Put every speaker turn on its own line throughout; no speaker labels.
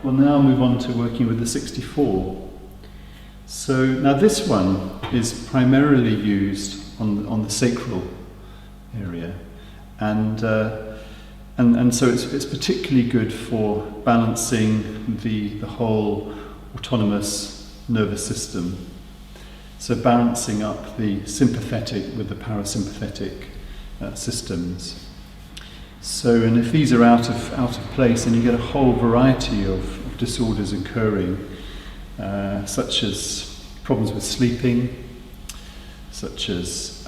We'll now move on to working with the 64. So now this one is primarily used on the sacral area, and so it's particularly good for balancing the whole autonomous nervous system. So balancing up the sympathetic with the parasympathetic systems. So, and if these are out of place, then you get a whole variety of disorders occurring, such as problems with sleeping, such as,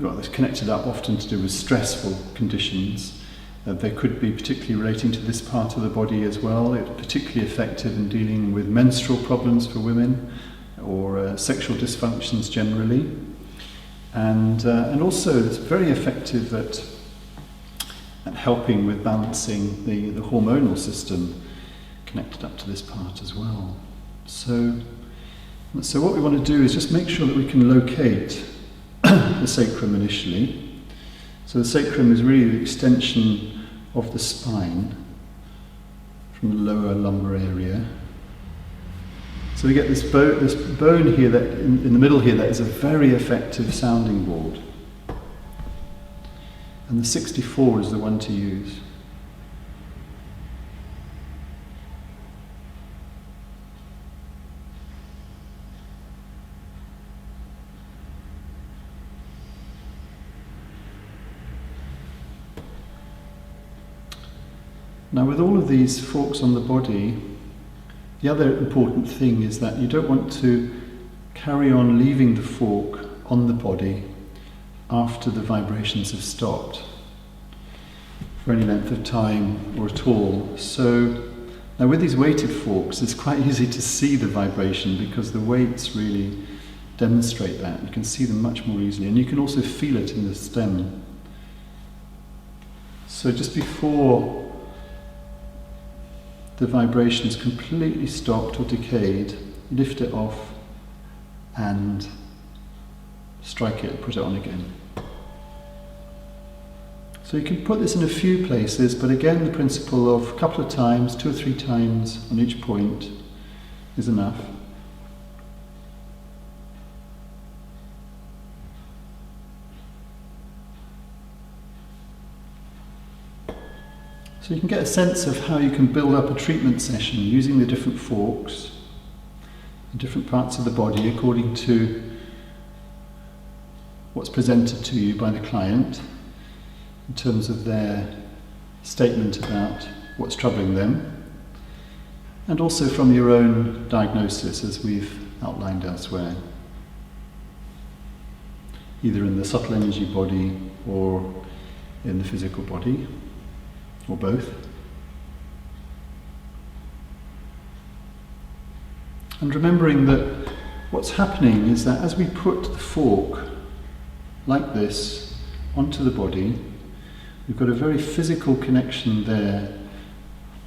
it's connected up often to do with stressful conditions. They could be particularly relating to this part of the body as well. It's particularly effective in dealing with menstrual problems for women, or sexual dysfunctions generally. And also it's very effective at helping with balancing the hormonal system connected up to this part as well. So what we want to do is just make sure that we can locate the sacrum initially. So the sacrum is really the extension of the spine from the lower lumbar area. So we get this bone here that in the middle here that is a very effective sounding board. And the 64 is the one to use. Now with all of these forks on the body, the other important thing is that you don't want to carry on leaving the fork on the body after the vibrations have stopped for any length of time or at all. So now with these weighted forks, it's quite easy to see the vibration because the weights really demonstrate that. You can see them much more easily, and you can also feel it in the stem. So just before the vibration's completely stopped or decayed, lift it off and strike it, put it on again. So you can put this in a few places, but again the principle of a couple of times, 2 or 3 times on each point is enough. So you can get a sense of how you can build up a treatment session using the different forks in different parts of the body according to what's presented to you by the client in terms of their statement about what's troubling them, and also from your own diagnosis as we've outlined elsewhere, either in the subtle energy body or in the physical body, or both. And remembering that what's happening is that as we put the fork like this onto the body, we've got a very physical connection there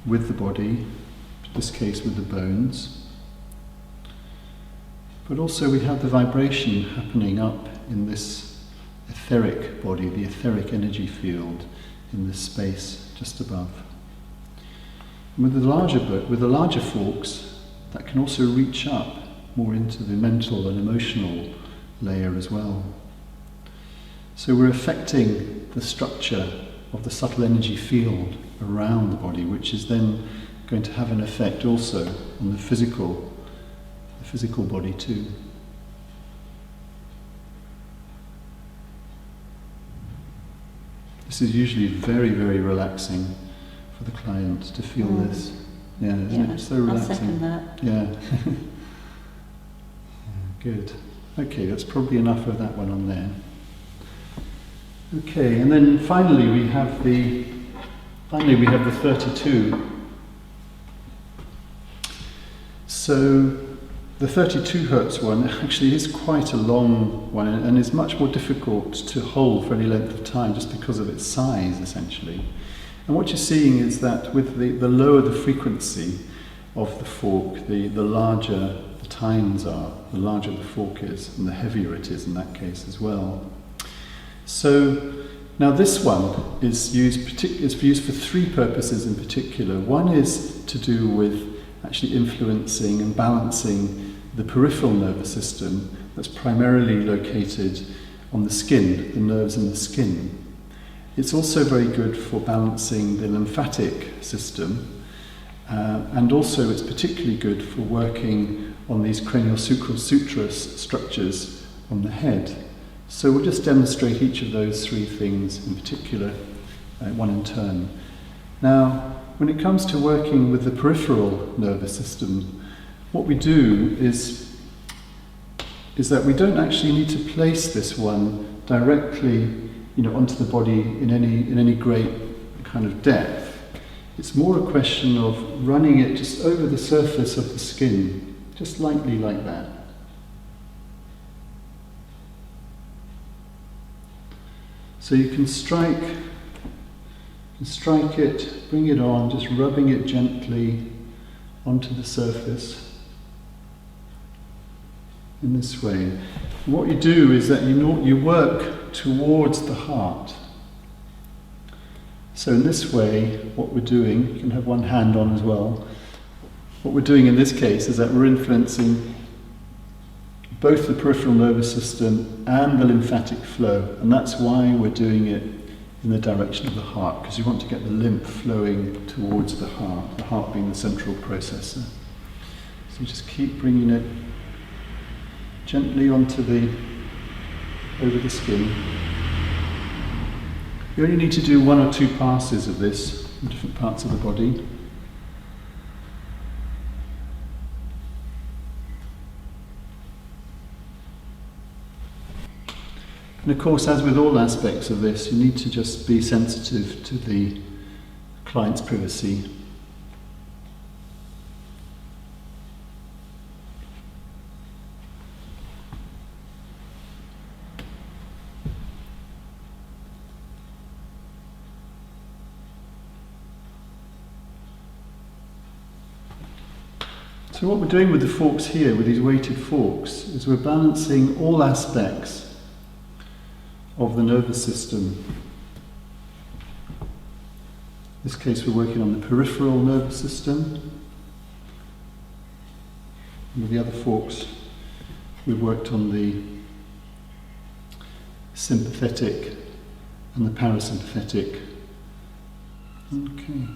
with the body, in this case with the bones, but also we have the vibration happening up in this etheric body, the etheric energy field in this space just above. And with the larger forks, that can also reach up more into the mental and emotional layer as well. So we're affecting the structure of the subtle energy field around the body, which is then going to have an effect also on the physical body too. This is usually very, very relaxing for the client to feel this. Yeah, isn't it? So relaxing.
I'll second that.
Yeah. Good. Okay, that's probably enough of that one on there. Okay, and then finally we have the 32. So the 32 hertz one actually is quite a long one and is much more difficult to hold for any length of time just because of its size essentially. And what you're seeing is that with the lower the frequency of the fork, the larger the tines are, the larger the fork is, and the heavier it is in that case as well. So now this one is used for 3 purposes in particular. One is to do with actually influencing and balancing the peripheral nervous system that's primarily located on the skin, the nerves in the skin. It's also very good for balancing the lymphatic system, and also it's particularly good for working on these craniosacral sutras structures on the head. So we'll just demonstrate each of those three things in particular, one in turn. Now, when it comes to working with the peripheral nervous system, what we do is that we don't actually need to place this one directly, onto the body in any great kind of depth. It's more a question of running it just over the surface of the skin, just lightly like that. So you can strike it, bring it on, just rubbing it gently onto the surface in this way. And what you do is that you work towards the heart. So in this way, what we're doing, you can have one hand on as well, what we're doing in this case is that we're influencing both the peripheral nervous system and the lymphatic flow, and that's why we're doing it in the direction of the heart, because you want to get the lymph flowing towards the heart being the central processor. So you just keep bringing it gently over the skin. You only need to do 1 or 2 passes of this in different parts of the body. And of course, as with all aspects of this, you need to just be sensitive to the client's privacy. So what we're doing with the forks here, with these weighted forks, is we're balancing all aspects of the nervous system. In this case we're working on the peripheral nervous system. And with the other forks we've worked on the sympathetic and the parasympathetic. Okay.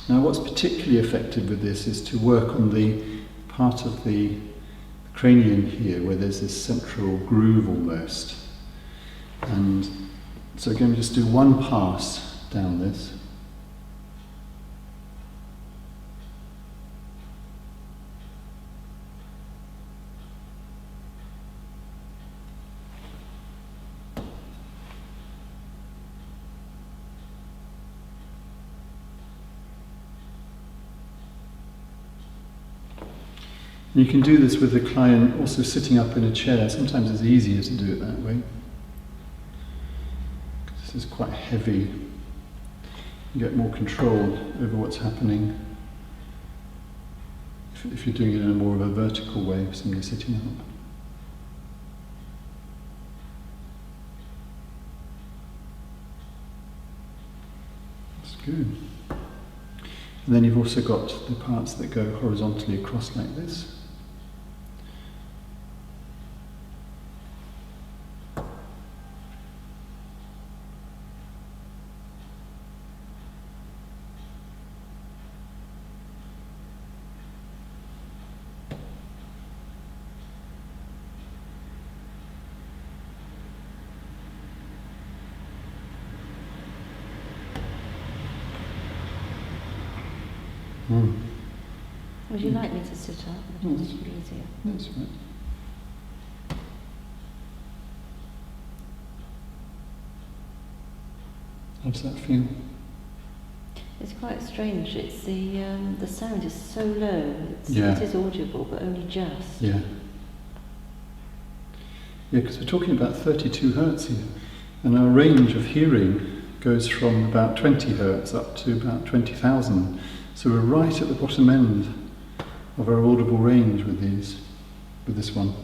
Now what's particularly effective with this is to work on the part of the cranium here where there's this central groove almost. And so again we just do 1 pass down this. And you can do this with the client also sitting up in a chair. Sometimes it's easier to do it that way. This is quite heavy. You get more control over what's happening if you're doing it in a more of a vertical way, if somebody's sitting up. That's good. And then you've also got the parts that go horizontally across like this.
Would you like me to sit up? Would it be easier?
That's right. How does that feel?
It's quite strange. It's the sound is so low.
Yeah.
It is audible, but only just.
Yeah. Yeah, because we're talking about 32 hertz here, and our range of hearing goes from about 20 hertz up to about 20,000. So we're right at the bottom end of our audible range with this one.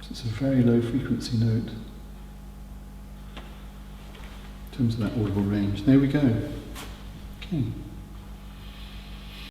So it's a very low frequency note in terms of that audible range. There we go. Okay.